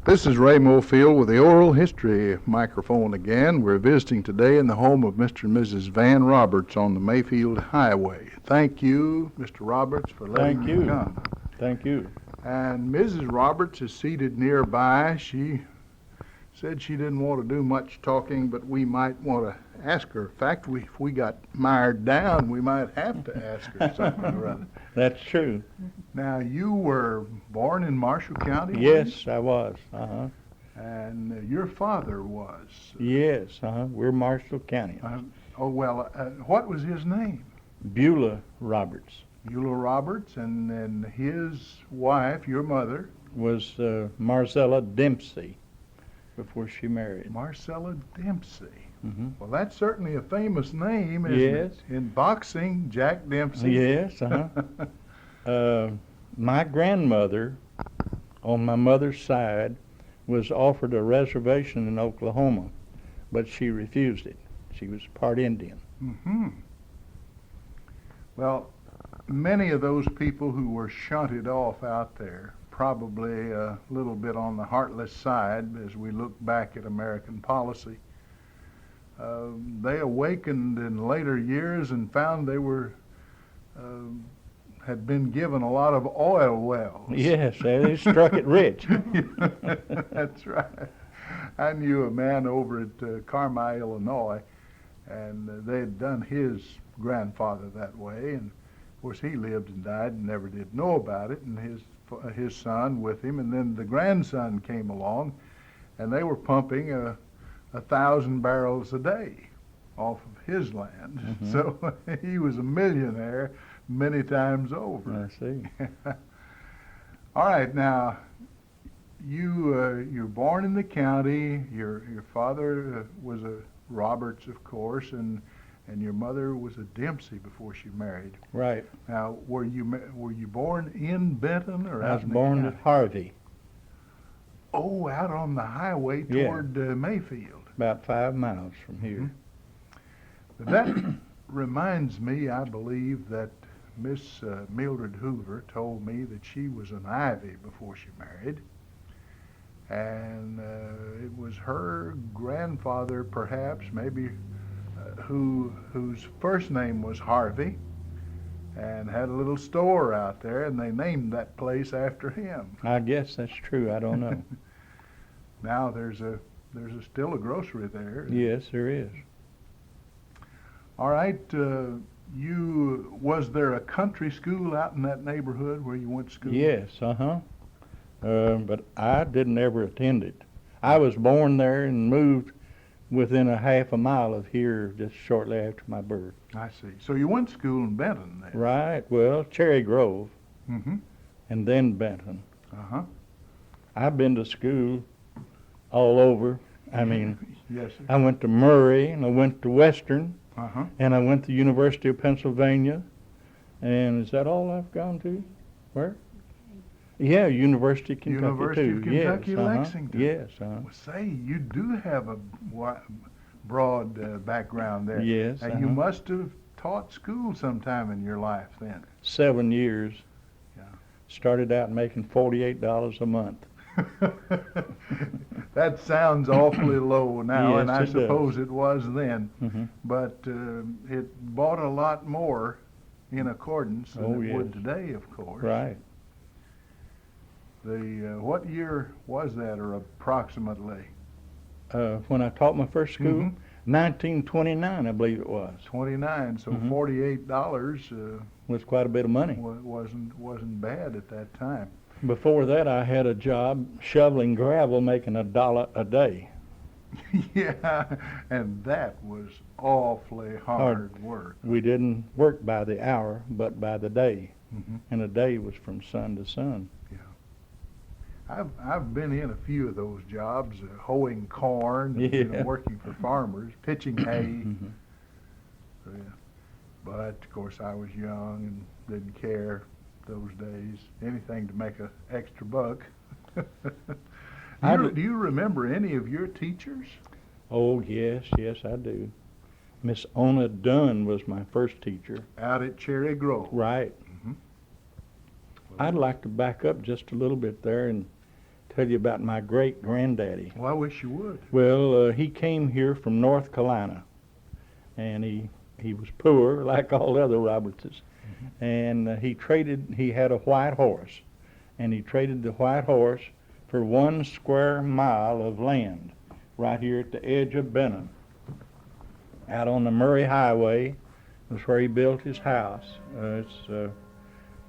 This is Ray Mofield with the Oral History microphone again. We're visiting today in the home of Mr. and Mrs. Van Roberts on the Mayfield Highway. Thank you, Mr. Roberts, for letting me come. Thank you. And Mrs. Roberts is seated nearby. She said she didn't want to do much talking, but we might want to ask her. In fact, if we got mired down, we might have to ask her something or other. That's true. Now, you were born in Marshall County? Yes, I was. And your father was? Yes, we're Marshall County. What was his name? Beulah Roberts. Beulah Roberts, and then his wife, your mother? Was Marcella Dempsey before she married. Marcella Dempsey. Mm-hmm. Well, that's certainly a famous name, isn't Yes. it? In boxing, Jack Dempsey. Yes, my grandmother, on my mother's side, was offered a reservation in Oklahoma, but she refused it. She was part Indian. Mm-hmm. Well, many of those people who were shunted off out there, probably a little bit on the heartless side as we look back at American policy, they awakened in later years and found they were had been given a lot of oil wells. Yes, they struck it rich. That's right. I knew a man over at Carmi, Illinois, and they had done his grandfather that way, and of course he lived and died and never did know about it, and his son with him, and then the grandson came along, and they were pumping 1,000 barrels a day off of his land. Mm-hmm. So he was a millionaire many times over. I see. All right, now you're born in the county. Your father was a Roberts, of course, and your mother was a Dempsey before she married. Right. Now, were you born in Benton or I out was in the born county? at Harvey. Oh, out on the highway toward Mayfield. About 5 miles from here. Mm-hmm. That reminds me, I believe, that Miss Mildred Hoover told me that she was an Ivy before she married, and it was her grandfather, perhaps, maybe, whose first name was Harvey, and had a little store out there, and they named that place after him. I guess that's true. I don't know. Now there's still a grocery there. Yes, there is. All right. Was there a country school out in that neighborhood where you went to school? Yes, but I didn't ever attend it. I was born there and moved within a half a mile of here just shortly after my birth. I see. So you went to school in Benton then? Right. Well, Cherry Grove, Mm-hmm. and then Benton. Uh-huh. I've been to school all over. I mean, Yes, sir. I went to Murray, and I went to Western, Uh-huh. and I went to University of Pennsylvania. And is that all I've gone to? Where? Yeah, University of Kentucky University too. of Kentucky, Yes, Lexington. Yes. Well, say, you do have a broad background there. Yes. And you must have taught school sometime in your life then. 7 years. Yeah. Started out making $48 a month. That sounds awfully low now, Yes, and I it suppose it was then. Mm-hmm. But it bought a lot more in accordance than it would today, of course. Right. What year was that, or approximately? When I taught my first school, Mhm. 1929, I believe it was. 29. So Mhm. $48 Was quite a bit of money. wasn't bad at that time. Before that, I had a job shoveling gravel, making $1 a day. Yeah, and that was awfully hard work. We didn't work by the hour, but by the day, Mm-hmm. and a day was from sun to sun. I've been in a few of those jobs, hoeing corn, Yeah. working for farmers, pitching hay. Mhm. So, yeah. But of course, I was young and didn't care those days. Anything to make an extra buck. Do you remember any of your teachers? Oh yes, I do. Miss Ona Dunn was my first teacher. Out at Cherry Grove. Right. Mhm. I'd like to back up just a little bit there and tell you about my great-granddaddy. Well, I wish you would. Well, he came here from North Carolina, and he was poor like all the other Robertses, and he had a white horse, and he traded the white horse for 1 square mile of land right here at the edge of Benton. Out on the Murray Highway was where he built his house. It's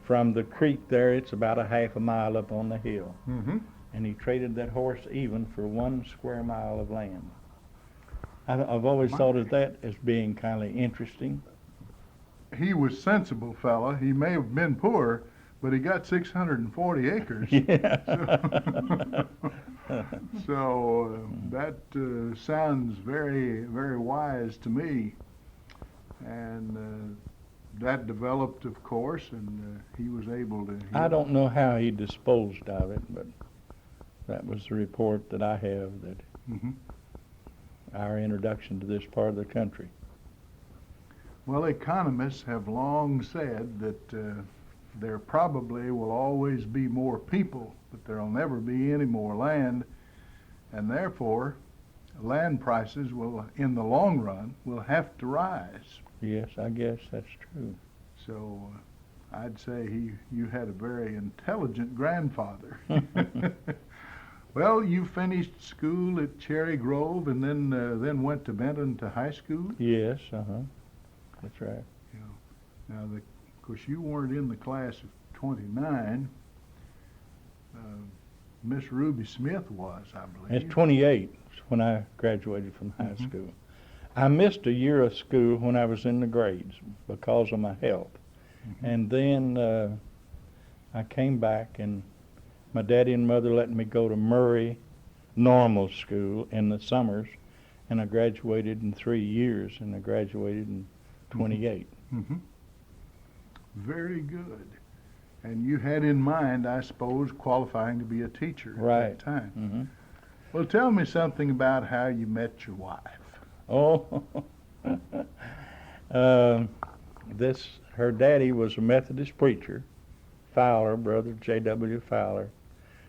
from the creek there, it's about a half a mile up on the hill. Mm-hmm. And he traded that horse even for 1 square mile of land. I've always thought of that as being kind of interesting. He was a sensible fella. He may have been poor, but he got 640 acres. Yeah. So that sounds very, very wise to me. And that developed, of course, and he was able to... I don't know how he disposed of it, but that was the report that I have, that Mhm. our introduction to this part of the country. Well, economists have long said that there probably will always be more people, but there'll never be any more land, and therefore land prices will, in the long run, will have to rise. Yes, I guess that's true. So I'd say you had a very intelligent grandfather. Well, you finished school at Cherry Grove and then went to Benton to high school? Yes, that's right. Now, of course, you weren't in the class of 29. Miss Ruby Smith was, I believe. It's 28 when I graduated from high Mhm. school. I missed a year of school when I was in the grades because of my health. Mhm. And then I came back, and my daddy and mother let me go to Murray Normal School in the summers, and I graduated in 3 years, and I graduated in 28. Mm-hmm. Very good. And you had in mind, I suppose, qualifying to be a teacher Right. at that time. Mm-hmm. Well, tell me something about how you met your wife. Oh, her daddy was a Methodist preacher, Fowler, brother J.W. Fowler.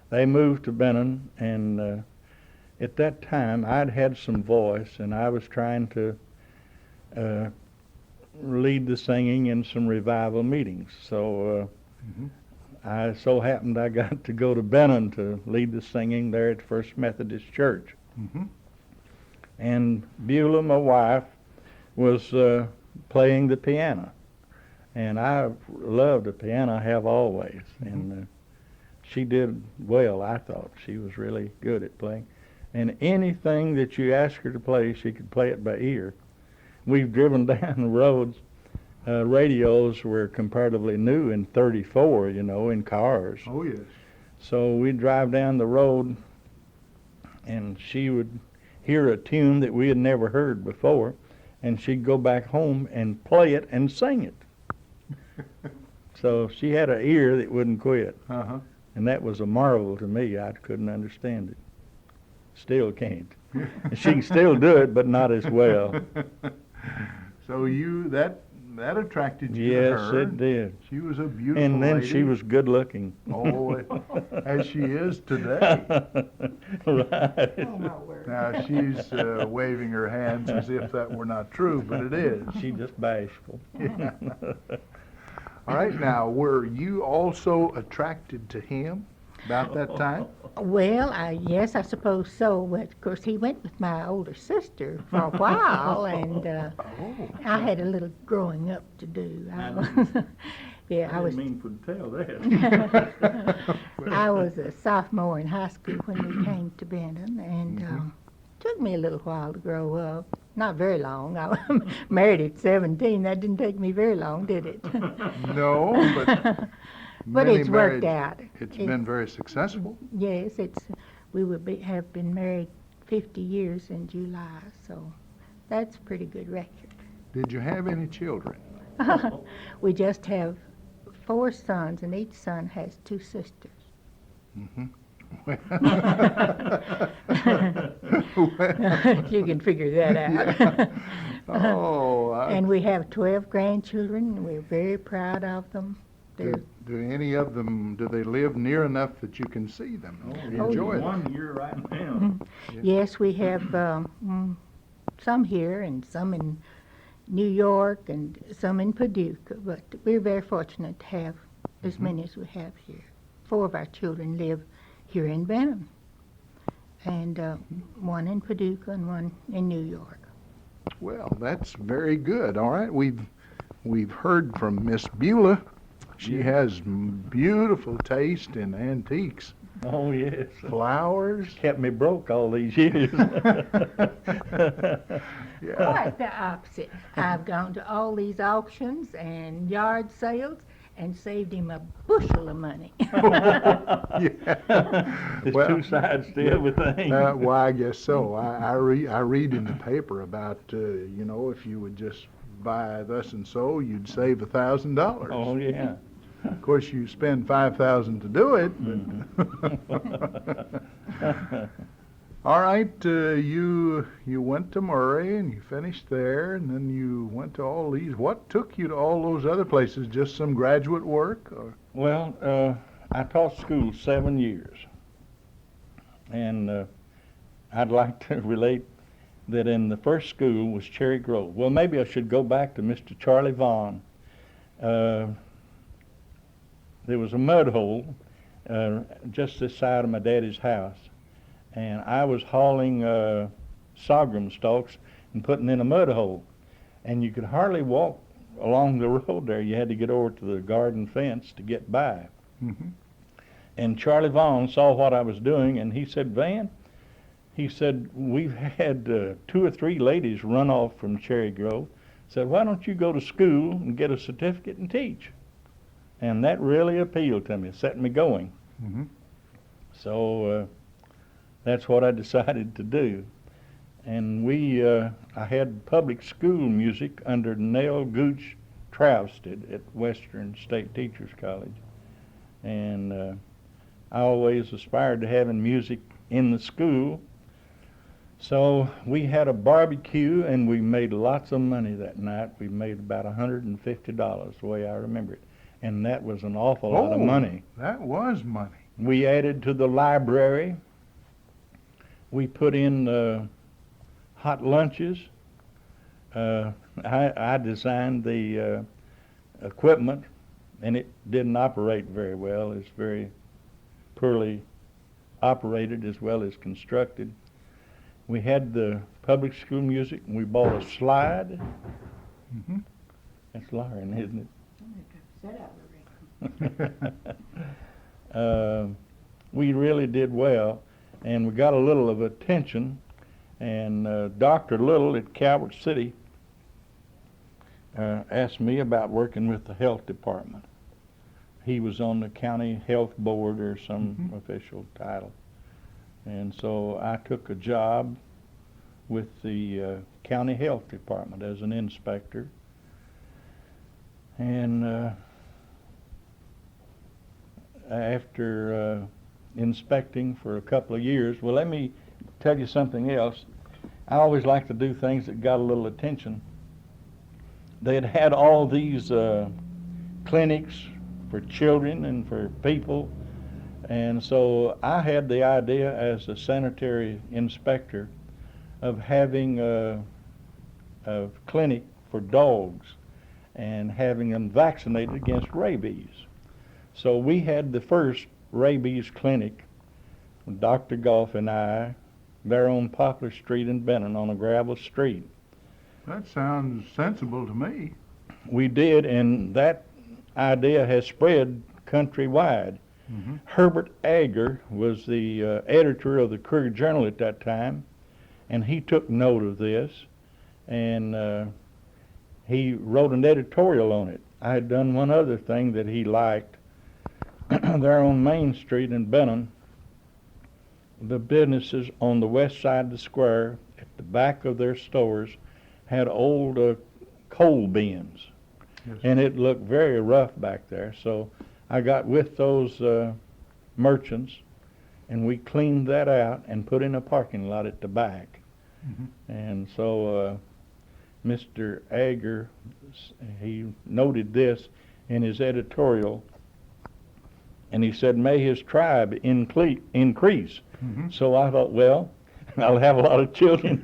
They moved to Benton, and at that time I'd had some voice, and I was trying to lead the singing in some revival meetings. So Mhm. I so happened I got to go to Benton to lead the singing there at First Methodist Church. Mm-hmm. And Beulah, my wife, was playing the piano. And I loved the piano, I have always. And she did well, I thought. She was really good at playing. And anything that you asked her to play, she could play it by ear. We've driven down the roads. Radios were comparatively new in '34, in cars. Oh, yes. So we'd drive down the road, and she would hear a tune that we had never heard before, and she'd go back home and play it and sing it. So she had an ear that wouldn't quit, Uh-huh. and that was a marvel to me. I couldn't understand it. Still can't. And she can still do it, but not as well. So that attracted you to Yes, her. it did. She was a beautiful And then lady. she was good looking. Oh, as she is today. Right. Oh, my word. Now, she's waving her hands as if that were not true, but it is. She's just bashful. Yeah. All right, now, were you also attracted to him about that time? Well, yes, I suppose so. But of course, he went with my older sister for a while, and Oh. I had a little growing up to do. I was mean for to tell that. I was a sophomore in high school when we came to Benton, and took me a little while to grow up. Not very long. I was married at 17. That didn't take me very long, did it? No, but But many it's worked married- out. It's been very successful. Yes, we have been married 50 years in July, so that's a pretty good record. Did you have any children? We just have 4 sons, and each son has 2 sisters. Mm-hmm. If you can figure that out. Oh, And we have 12 grandchildren, and we're very proud of them. They're Do any of them, do they live near enough that you can see them? Oh, Enjoy it. One year right now. Yes, we have some here and some in New York and some in Paducah, but we're very fortunate to have as many as we have here. 4 of our children live here in Benton, and one in Paducah and one in New York. Well, that's very good. All right, we've heard from Miss Beulah. She has beautiful taste in antiques, Oh, yes. flowers. Kept me broke all these years. Yeah. Quite the opposite. I've gone to all these auctions and yard sales and saved him a bushel of money. Yeah. There's Well, two sides to everything. well, I guess so. I read in the paper about if you would just buy thus and so, you'd save $1,000. Oh, yeah. Of course, you spend $5,000 to do it. But all right, you went to Murray and you finished there, and then you went to all these. What took you to all those other places? Just some graduate work? Or? Well, I taught school 7 years, and I'd like to relate that in the first school was Cherry Grove. Well, maybe I should go back to Mr. Charlie Vaughn. There was a mud hole just this side of my daddy's house, and I was hauling sorghum stalks and putting in a mud hole, and you could hardly walk along the road there. You had to get over to the garden fence to get by. Mm-hmm. And Charlie Vaughn saw what I was doing, and he said, Van, he said, we've had 2 or 3 ladies run off from Cherry Grove. Said, why don't you go to school and get a certificate and teach? And that really appealed to me, set me going. Mm-hmm. So that's what I decided to do. And I had public school music under Nell Gooch Travsted at Western State Teachers College. And I always aspired to having music in the school. So we had a barbecue, and we made lots of money that night. We made about $150, the way I remember it. And that was an awful lot of money. That was money. We added to the library. We put in hot lunches. I designed the equipment, and it didn't operate very well. It's very poorly operated as well as constructed. We had the public school music, and we bought a slide. Mm-hmm. That's Lauren, isn't it? We really did well, and we got a little of attention, and Dr. Little at Calvert City asked me about working with the health department. He was on the county health board or some official title, and so I took a job with the county health department as an inspector, and after inspecting for a couple of years, well, let me tell you something else. I always like to do things that got a little attention. They had all these clinics for children and for people, and so I had the idea as a sanitary inspector of having a clinic for dogs and having them vaccinated against rabies. So we had the first rabies clinic, Dr. Goff and I, there on Poplar Street in Benton on a gravel street. That sounds sensible to me. We did, and that idea has spread countrywide. Mm-hmm. Herbert Ager was the editor of the Courier Journal at that time, and he took note of this, and he wrote an editorial on it. I had done one other thing that he liked. There on Main Street in Benton, the businesses on the west side of the square, at the back of their stores, had old coal bins. Yes. And it looked very rough back there. So I got with those merchants, and we cleaned that out and put in a parking lot at the back. Mm-hmm. And so Mr. Ager, he noted this in his editorial, And he said, may his tribe increase. Mm-hmm. So I thought, well, I'll have a lot of children.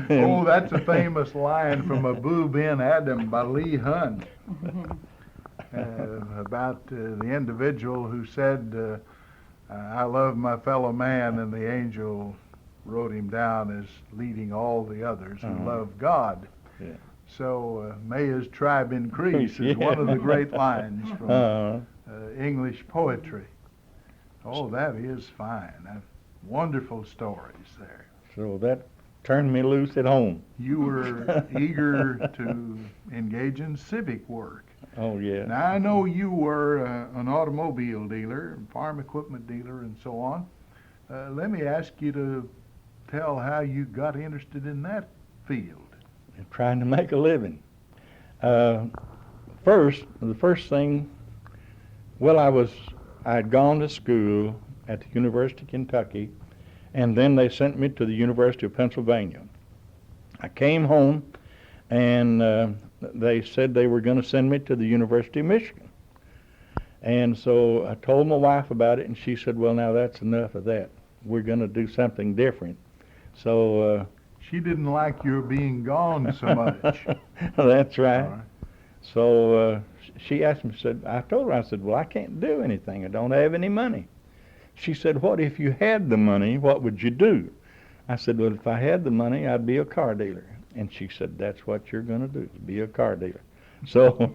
Oh, that's a famous line from Abu Ben Adam by Lee Hunt about the individual who said, I love my fellow man, and the angel wrote him down as leading all the others who love God. Yeah. So may his tribe increase is Yeah. one of the great lines from English poetry. Oh, that is fine. Wonderful stories there. So that turned me loose at home. You were eager to engage in civic work. Oh, yeah. Now, I know you were an automobile dealer, farm equipment dealer, and so on. Let me ask you to tell how you got interested in that field. Trying to make a living. The first thing, well, I'd gone to school at the University of Kentucky, and then they sent me to the University of Pennsylvania. I came home, and they said they were going to send me to the University of Michigan. And so I told my wife about it, and she said, well, now that's enough of that. We're going to do something different. So She didn't like your being gone so much. that's right. All right. So she asked me, I told her, I said, well, I can't do anything. I don't have any money. She said, what if you had the money, what would you do? I said, well, if I had the money, I'd be a car dealer. And she said, that's what you're going to do, be a car dealer. So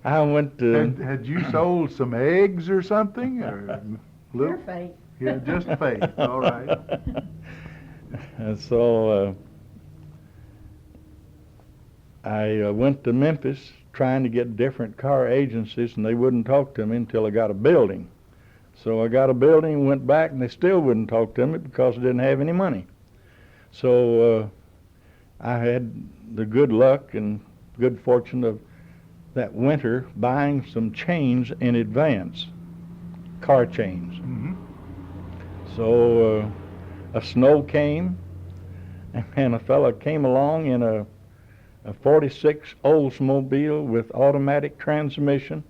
I went to... Had you sold some eggs or something? Or Your faith. Yeah, just faith. All right. And so I went to Memphis trying to get different car agencies, and they wouldn't talk to me until I got a building. So I got a building, went back, and they still wouldn't talk to me because I didn't have any money. So I had the good luck and good fortune of that winter buying some chains in advance, car chains. Mm-hmm. So a snow came, and a fella came along in a 46 Oldsmobile with automatic transmission,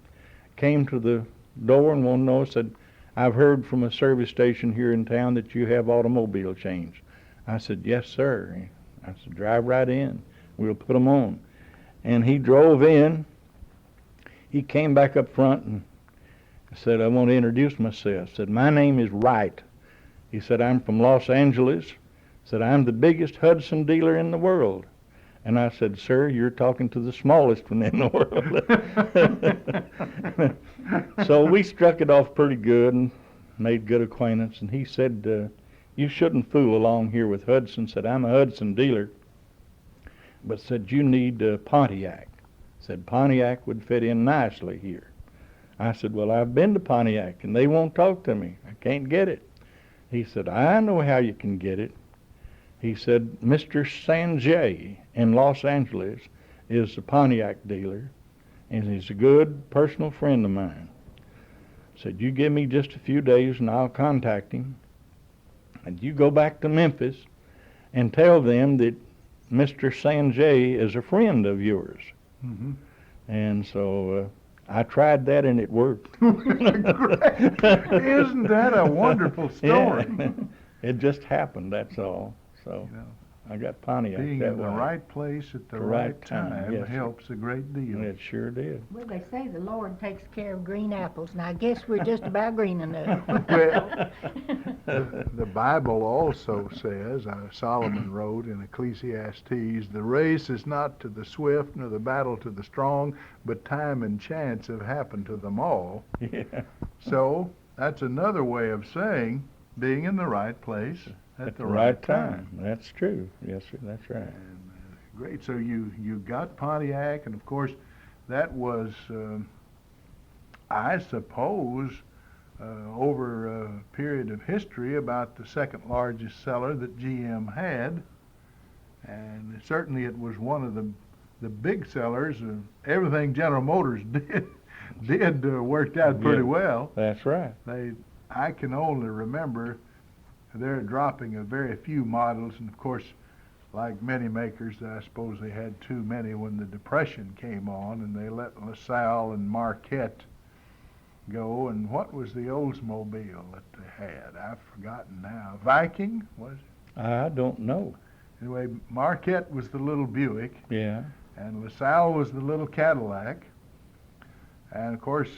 came to the door and wanted to know, said, I've heard from a service station here in town that you have automobile chains. I said, yes, sir. I said, drive right in. We'll put them on. And he drove in. He came back up front and said, I want to introduce myself. Said, my name is Wright. He said, I'm from Los Angeles. Said, I'm the biggest Hudson dealer in the world. And I said, sir, you're talking to the smallest one in the world. So we struck it off pretty good and made good acquaintance. And he said, you shouldn't fool along here with Hudson. Said, I'm a Hudson dealer. But said, you need Pontiac. Said, Pontiac would fit in nicely here. I said, well, I've been to Pontiac, and they won't talk to me. I can't get it. He said, I know how you can get it. He said, Mr. Sanjay in Los Angeles is a Pontiac dealer, and he's a good personal friend of mine. Said, you give me just a few days, and I'll contact him. And you go back to Memphis and tell them that Mr. Sanjay is a friend of yours. Mm-hmm. And so I tried that, and it worked. Isn't that a wonderful story? Yeah. It just happened, that's all. So You know, I got Pontiac being that in the way. right place at the The right right time, time yes, sir. helps a great deal. It sure did. Well, they say the Lord takes care of green apples, and I guess we're just about green enough. Well, the Bible also says, Solomon wrote in Ecclesiastes, the race is not to the swift nor the battle to the strong, but time and chance have happened to them all. Yeah. So that's another way of saying being in the right place at the right time. That's true. Yes, sir, that's right. And, great. So you got Pontiac, and of course that was, I suppose, over a period of history, about the second largest seller that GM had, and certainly it was one of the big sellers. Everything General Motors did worked out pretty Yeah. well. That's right. I can only remember they're dropping a very few models, and of course like many makers, I suppose they had too many when the Depression came on, and they let LaSalle and Marquette go. And what was the Oldsmobile that they had? I've forgotten now. Viking, was it? I don't know. Anyway, Marquette was the little Buick, Yeah. and LaSalle was the little Cadillac. And of course,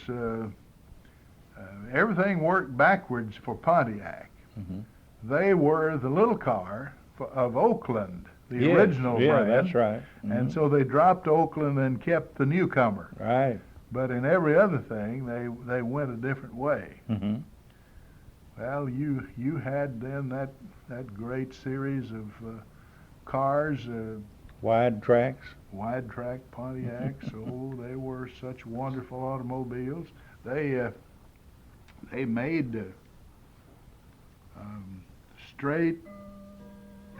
everything worked backwards for Pontiac. Hmm. They were the little car of Oakland, the Yes, original yeah, brand. that's right. And Mhm. so they dropped Oakland and kept the newcomer. Right. But in every other thing, they went a different way. Hmm. Well, you had then that great series of cars, Wide tracks. wide track Pontiacs. Oh, they were such wonderful automobiles. They made straight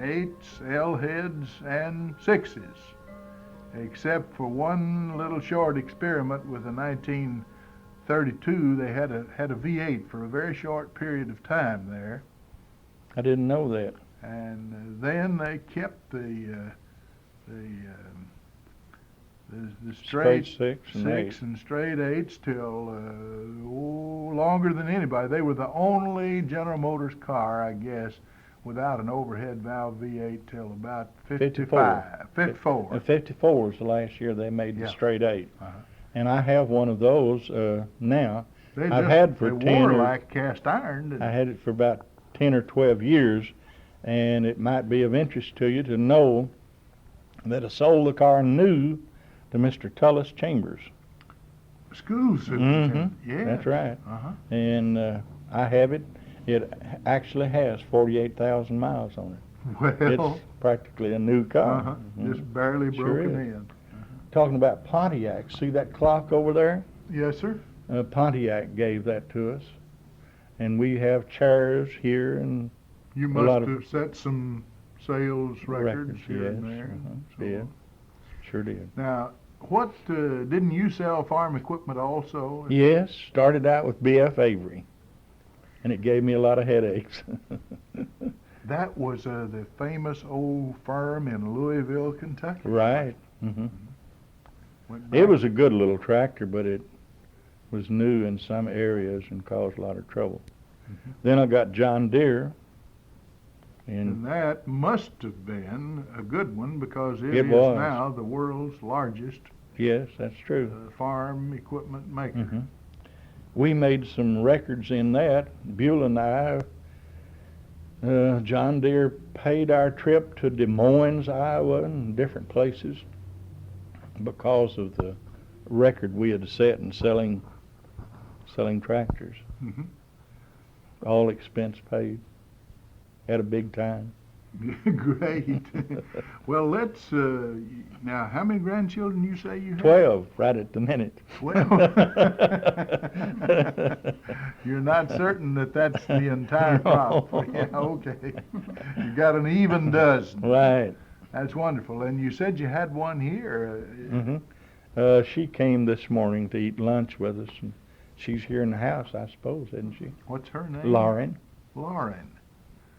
8s, L heads, and 6s, except for one little short experiment with a 1932. They had a V8 for a very short period of time there, I didn't know that. and then they kept the straight six and eight. six and straight 8s till longer than anybody. They were the only General Motors car, I guess, without an overhead valve V8 till about 55, 54. 54 was the last year they made the Yeah. straight 8. Uh-huh. And I have one of those now. They I've had for they 10 wore or- like cast iron. didn't I they? had it for about 10 or 12 years, and it might be of interest to you to know that I sold the car new to Mr. Tullis Chambers. School superintendent. Mhm, Yeah, that's right. Uh-huh. And I have it. It actually has 48,000 miles on it. Well, It's practically a new car. uh-huh. Mhm. Just barely Sure broken is. in. Talking about Pontiac, see that clock over there? Yes, sir. Pontiac gave that to us. And we have chairs here and You A lot must of- have set some sales records here yes. and there. So- Yeah, sure did. Now, what didn't you sell farm equipment also? Yes, started out with B.F. Avery, and it gave me a lot of headaches. That was the famous old firm in Louisville, Kentucky. Right. Hmm. Went It back- was a good little tractor, but it was new in some areas and caused a lot of trouble. Mhm. Then I got John Deere, and And that must have been a good one because it It is was. now the world's largest yes, that's true. farm equipment maker. Hmm. We made some records in that. Beulah and I, John Deere paid our trip to Des Moines, Iowa, and different places because of the record we had set in selling tractors. Mhm. All expense paid. Had a big time. Great. Well, let's now. How many grandchildren you say you have? 12 right at the minute. Well, you're not certain that that's the entire crop. No. Yeah, okay. You got an even dozen. Right. That's wonderful. And you said you had one here. Hmm. She came this morning to eat lunch with us, and she's here in the house, I suppose, isn't she? What's her name? Lauren, Lauren.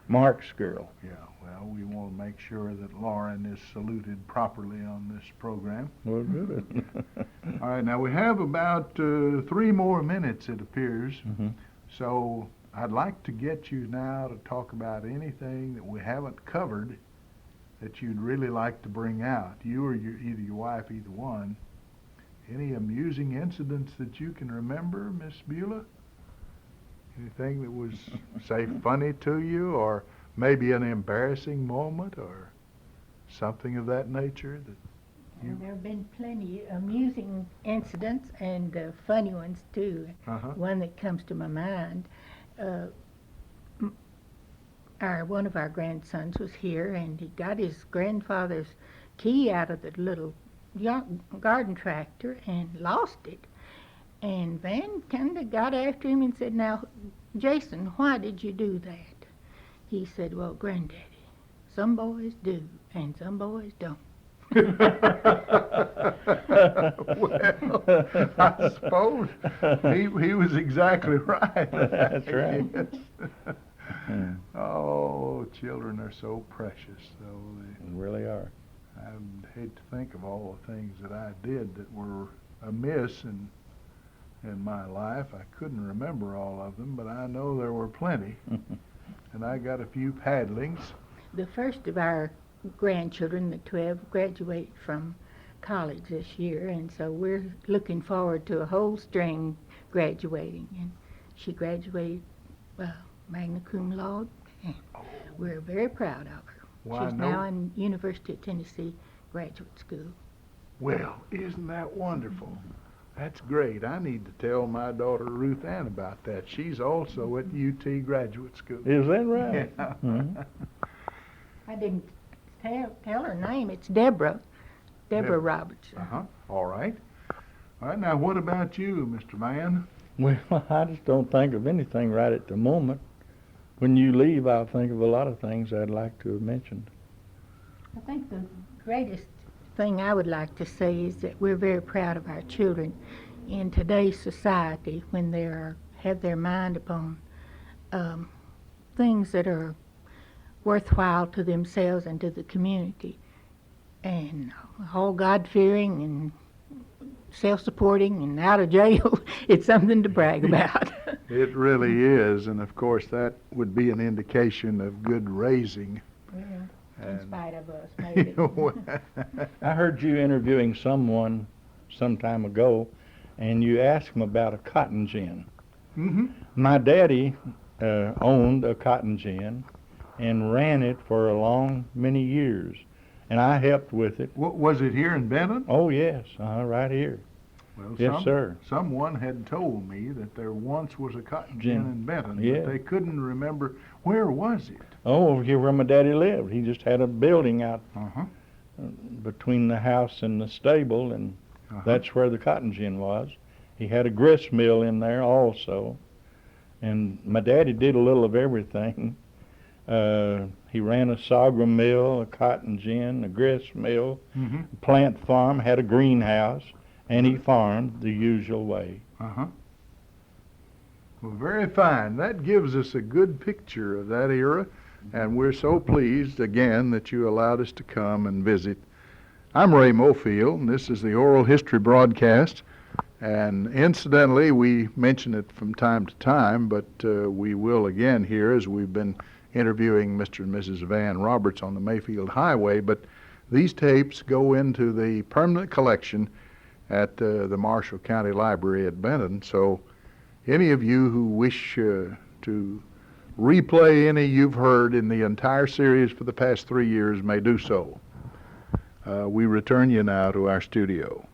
Mark's girl. Yeah. Well, we want to make sure that Lauren is saluted properly on this program. Well, good. All right. Now we have about 3 more minutes, it appears. Hmm. So I'd like to get you now to talk about anything that we haven't covered that you'd really like to bring out. You or either your wife, either one. Any amusing incidents that you can remember, Miss Beulah? Anything that was, say, funny to you, or maybe an embarrassing moment, or something of that nature? You- And there have been plenty amusing incidents and funny ones too. Uh-huh. One that comes to my mind, one of our grandsons was here, and he got his grandfather's key out of the little garden tractor and lost it. And Van kind of got after him and said, "Now, Jason, why did you do that?" He said, "Well, Granddaddy, some boys do and some boys don't." Well, I suppose he was exactly right. That's right. Yes. Mm. Oh, children are so precious, though. They really are. I'd hate to think of all the things that I did that were amiss in my life. I couldn't remember all of them, but I know there were plenty. And I got a few paddlings. The first of our grandchildren, the 12, graduated from college this year, and so we're looking forward to a whole string graduating. And she graduated magna cum laude, and we're very proud of her. Why, She's no- now in University of Tennessee Graduate School. Well, isn't that wonderful? That's great. I need to tell my daughter Ruth Ann about that. She's also at UT Graduate School. Is that right? Yeah. Mhm. I didn't tell her name. It's Deborah Deborah. Robertson. Uh-huh. All right. All right, now what about you, Mr. Man? Well, I just don't think of anything right at the moment. When you leave, I'll think of a lot of things I'd like to have mentioned. I think the greatest thing I would like to say is that we're very proud of our children in today's society when they have their mind upon things that are worthwhile to themselves and to the community, and all God-fearing and self-supporting and out of jail. It's something to brag about. It really is, and of course that would be an indication of good raising. In And- spite of us, maybe. I heard you interviewing someone some time ago, and you asked him about a cotton gin. Mm-hmm. My daddy owned a cotton gin and ran it for many years, and I helped with it. Was it here in Benton? Oh yes, right here. Well, Yes, sir. Someone had told me that there once was a cotton Gin. gin in Benton, Yeah. but they couldn't remember where was it. Oh, over here where my daddy lived. He just had a building out Uh-huh. between the house and the stable, and Uh-huh. that's where the cotton gin was. He had a grist mill in there also, and my daddy did a little of everything. He ran a sorghum mill, a cotton gin, a grist mill, Mm-hmm. a plant farm, had a greenhouse, and he farmed the usual way. Uh-huh. Well, very fine. That gives us a good picture of that era, and we're so pleased again that you allowed us to come and visit. I'm Ray Mofield, and this is the Oral History Broadcast. And incidentally, we mention it from time to time, but we will again here as we've been interviewing Mr. and Mrs. Van Roberts on the Mayfield Highway. But these tapes go into the permanent collection at the Marshall County Library at Benton. So any of you who wish to replay any you've heard in the entire series for the past 3 years may do so. We return you now to our studio.